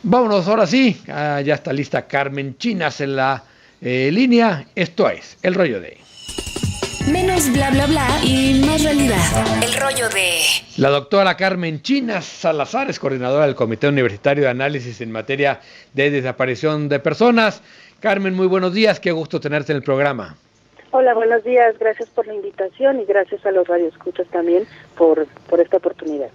Vámonos ahora sí, ya está lista Carmen Chinas en la línea. Esto es El Rollo de... Menos bla bla bla y más realidad. El rollo de... La doctora Carmen Chinas Salazar es coordinadora del Comité Universitario de Análisis en materia de desaparición de personas. Carmen, muy buenos días, qué gusto tenerte en el programa. Hola, buenos días, gracias por la invitación y gracias a los radioescuchas también por esta oportunidad.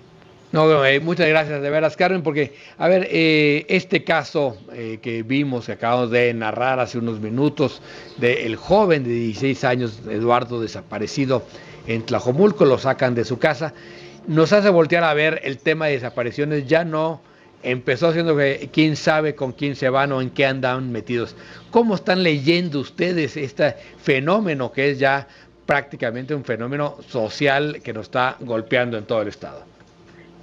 No, muchas gracias de veras, Carmen, porque, a ver, este caso que vimos, que acabamos de narrar hace unos minutos, del joven de 16 años, Eduardo, desaparecido en Tlajomulco, lo sacan de su casa, nos hace voltear a ver el tema de desapariciones. Ya no empezó siendo que quién sabe con quién se van o en qué andan metidos. ¿Cómo están leyendo ustedes este fenómeno que es ya prácticamente un fenómeno social que nos está golpeando en todo el estado?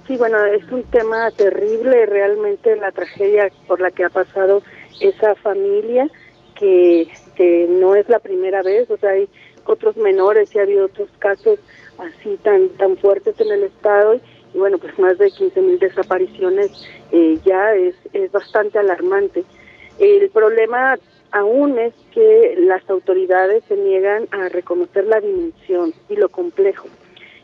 Sí, bueno, es un tema terrible, realmente la tragedia por la que ha pasado esa familia, que no es la primera vez, o sea, hay otros menores y ha habido otros casos así tan fuertes en el estado, y bueno, pues más de 15,000 desapariciones ya es bastante alarmante. El problema aún es que las autoridades se niegan a reconocer la dimensión y lo complejo.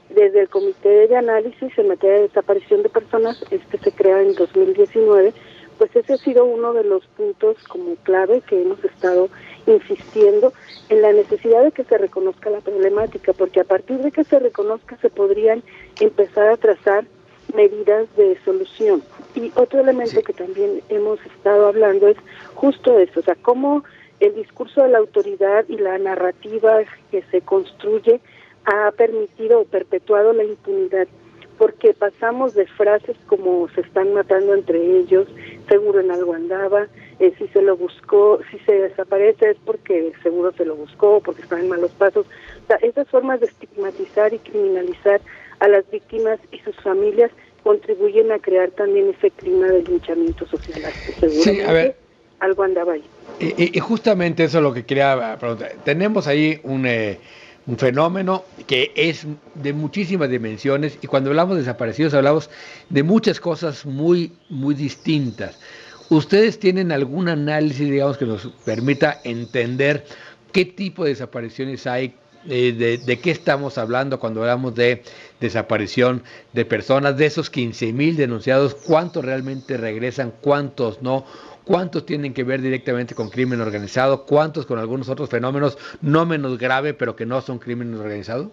Desde el Comité de Análisis en materia de desaparición de personas, se crea en 2019, pues ese ha sido uno de los puntos como clave que hemos estado insistiendo en la necesidad de que se reconozca la problemática, porque a partir de que se reconozca se podrían empezar a trazar medidas de solución. Y otro elemento que también hemos estado hablando es justo eso, o sea, cómo el discurso de la autoridad y la narrativa que se construye ha permitido o perpetuado la impunidad, porque pasamos de frases como se están matando entre ellos, seguro en algo andaba, si se lo buscó, si se desaparece es porque seguro se lo buscó, porque está en malos pasos. O sea, esas formas de estigmatizar y criminalizar a las víctimas y sus familias contribuyen a crear también ese clima de linchamiento social. Seguramente sí, a ver, algo andaba ahí. Y justamente eso es lo que quería preguntar. Tenemos ahí un fenómeno que es de muchísimas dimensiones, y cuando hablamos de desaparecidos hablamos de muchas cosas muy distintas. ¿Ustedes tienen algún análisis, digamos, que nos permita entender qué tipo de desapariciones hay? De qué estamos hablando cuando hablamos de desaparición de personas? De esos 15,000 denunciados, ¿cuántos realmente regresan? ¿Cuántos no? ¿Cuántos tienen que ver directamente con crimen organizado? ¿Cuántos con algunos otros fenómenos no menos grave, pero que no son crimen organizado?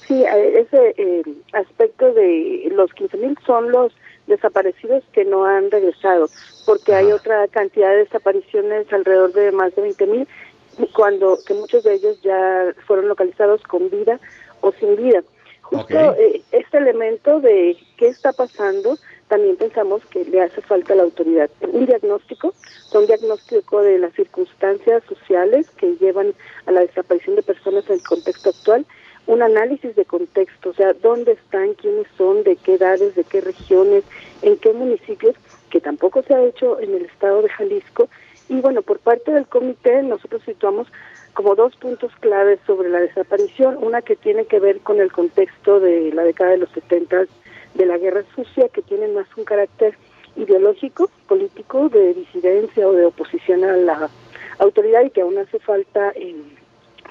Sí, ese aspecto de los 15,000 son los desaparecidos que no han regresado, porque hay otra cantidad de desapariciones, alrededor de más de 20,000, que muchos de ellos ya fueron localizados con vida o sin vida. Justo este elemento de qué está pasando, también pensamos que le hace falta a la autoridad un diagnóstico de las circunstancias sociales que llevan a la desaparición de personas en el contexto actual, un análisis de contexto, o sea, dónde están, quiénes son, de qué edades, de qué regiones, en qué municipios, que tampoco se ha hecho en el estado de Jalisco. Y bueno, por parte del comité nosotros situamos como dos puntos claves sobre la desaparición, una que tiene que ver con el contexto de la década de los 70 de la Guerra Sucia, que tiene más un carácter ideológico, político, de disidencia o de oposición a la autoridad, y que aún hace falta,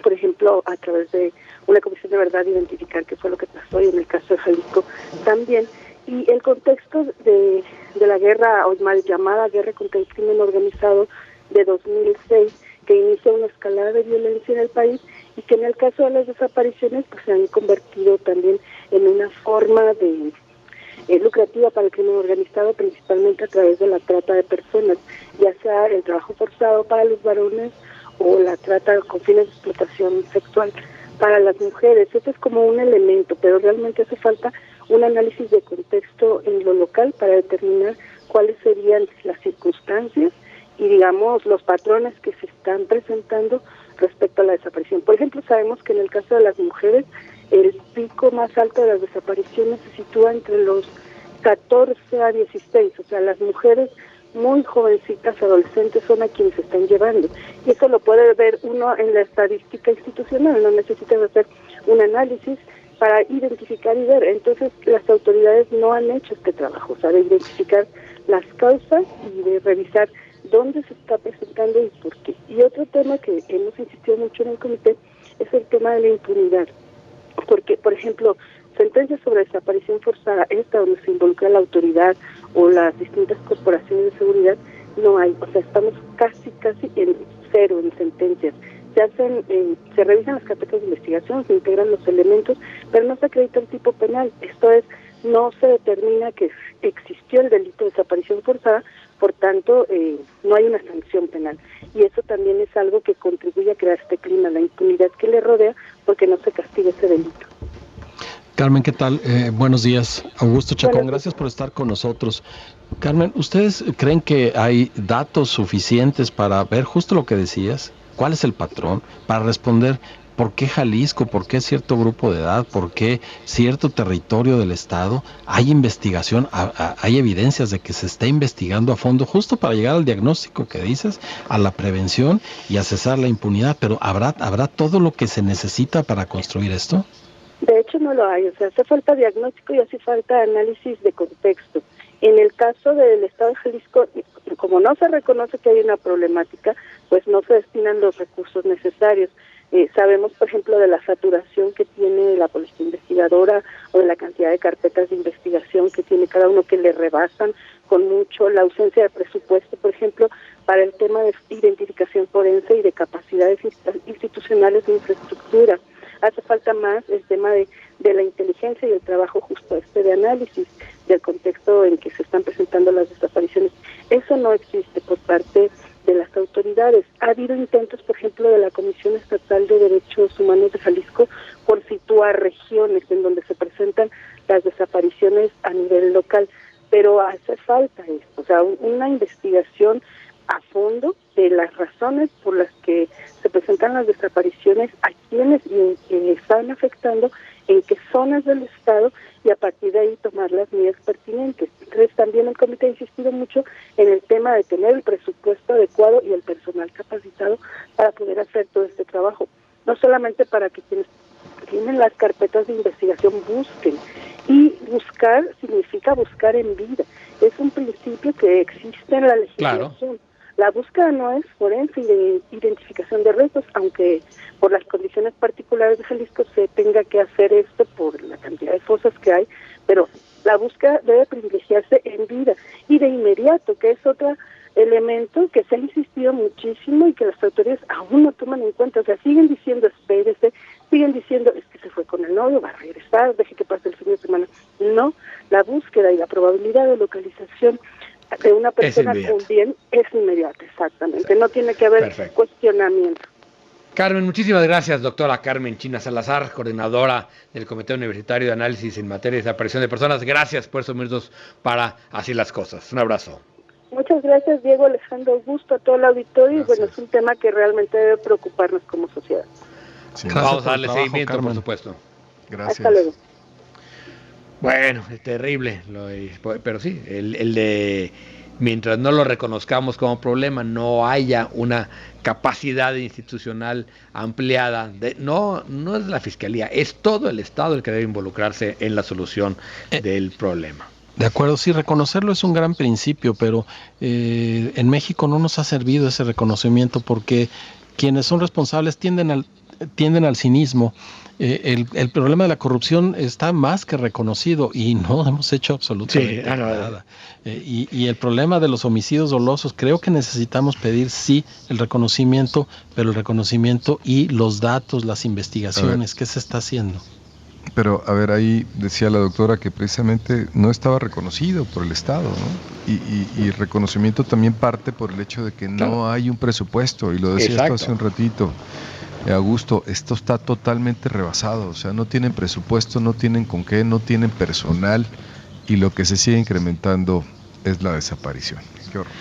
por ejemplo, a través de una comisión de verdad, identificar qué fue lo que pasó, y en el caso de Jalisco también. Y el contexto de la guerra, o mal llamada guerra contra el crimen organizado de 2006, que inicia una escalada de violencia en el país, y que en el caso de las desapariciones pues se han convertido también en una forma de lucrativa para el crimen organizado, principalmente a través de la trata de personas, ya sea el trabajo forzado para los varones o la trata con fines de explotación sexual para las mujeres. Ese es como un elemento, pero realmente hace falta un análisis de contexto en lo local para determinar cuáles serían las circunstancias y, digamos, los patrones que se están presentando respecto a la desaparición. Por ejemplo, sabemos que en el caso de las mujeres, el pico más alto de las desapariciones se sitúa entre los 14 a 16, o sea, las mujeres muy jovencitas, adolescentes, son a quienes se están llevando. Y eso lo puede ver uno en la estadística institucional, no necesitas hacer un análisis para identificar y ver. Entonces, las autoridades no han hecho este trabajo, o sea, de identificar las causas y de revisar dónde se está presentando y por qué. Y otro tema que hemos insistido mucho en el comité es el tema de la impunidad, porque, por ejemplo, sentencias sobre desaparición forzada, esta donde se involucra la autoridad o las distintas corporaciones de seguridad, no hay, o sea, estamos casi en cero en sentencias. Se revisan las carpetas de investigación, se integran los elementos, pero no se acredita el tipo penal. Esto es, no se determina que existió el delito de desaparición forzada, por tanto, no hay una sanción penal. Y eso también es algo que contribuye a crear este clima, la impunidad que le rodea, porque no se castiga ese delito. Carmen, ¿qué tal? Buenos días. Augusto Chacón, gracias por estar con nosotros. Carmen, ¿ustedes creen que hay datos suficientes para ver justo lo que decías? ¿Cuál es el patrón? Para responder por qué Jalisco, por qué cierto grupo de edad, por qué cierto territorio del estado. Hay investigación, hay evidencias de que se está investigando a fondo justo para llegar al diagnóstico que dices, a la prevención y a cesar la impunidad. Pero ¿habrá todo lo que se necesita para construir esto? De hecho no lo hay, o sea, hace falta diagnóstico y hace falta análisis de contexto. En el caso del estado de Jalisco, como no se reconoce que hay una problemática, pues no se destinan los recursos necesarios. Sabemos, por ejemplo, de la saturación que tiene la policía investigadora o de la cantidad de carpetas de investigación que tiene cada uno, que le rebasan con mucho, la ausencia de presupuesto, por ejemplo, para el tema de identificación forense y de capacidades institucionales de infraestructura. Hace falta más el tema de la inteligencia y el trabajo justo de análisis del contexto en que se están presentando las desapariciones. Eso no existe por parte de las autoridades. Ha habido intentos, por ejemplo, de la Comisión Estatal de Derechos Humanos de Jalisco por situar regiones en donde se presentan las desapariciones a nivel local, pero hace falta esto, o sea, una investigación a fondo de las razones por las que se presentan las desapariciones, a quienes están afectando, en qué zonas del estado, y a partir de ahí tomar las medidas pertinentes. Entonces también el comité ha insistido mucho en el tema de tener el presupuesto adecuado y el personal capacitado para poder hacer todo este trabajo, no solamente para que quienes tienen las carpetas de investigación busquen, y buscar significa buscar en vida, es un principio que existe en la legislación. Claro. La búsqueda no es forense y de identificación de restos, aunque por las condiciones particulares de Jalisco se tenga que hacer esto por la cantidad de fosas que hay, pero la búsqueda debe privilegiarse en vida y de inmediato, que es otro elemento que se ha insistido muchísimo y que las autoridades aún no toman en cuenta. O sea, siguen diciendo espérese, siguen diciendo es que se fue con el novio, va a regresar, deje que pase el fin de semana. No, la búsqueda y la probabilidad de localización de una persona con bien es inmediata, exactamente. No tiene que haber cuestionamiento. Carmen, muchísimas gracias, doctora Carmen China Salazar, coordinadora del Comité Universitario de Análisis en Materia de Desaparición de Personas. Gracias por estos minutos para Así las Cosas. Un abrazo. Muchas gracias, Diego, Alejandro, Augusto, a todo el auditorio. Gracias. Y bueno, es un tema que realmente debe preocuparnos como sociedad. Sí, vamos a darle seguimiento, Carmen, por supuesto. Gracias. Hasta luego. Bueno, es terrible, pero sí, el de mientras no lo reconozcamos como problema, no haya una capacidad institucional ampliada, no es la Fiscalía, es todo el Estado el que debe involucrarse en la solución del problema. De acuerdo, sí, reconocerlo es un gran principio, pero en México no nos ha servido ese reconocimiento porque quienes son responsables tienden al cinismo. El problema de la corrupción está más que reconocido y no hemos hecho absolutamente nada. Y el problema de los homicidios dolosos, creo que necesitamos pedir sí el reconocimiento, pero el reconocimiento y los datos, las investigaciones, ¿qué se está haciendo? Pero, a ver, ahí decía la doctora que precisamente no estaba reconocido por el Estado, ¿no? Y el reconocimiento también parte por el hecho de que no hay un presupuesto, y lo decía esto hace un ratito. Augusto, esto está totalmente rebasado, o sea, no tienen presupuesto, no tienen con qué, no tienen personal, y lo que se sigue incrementando es la desaparición. Qué horror.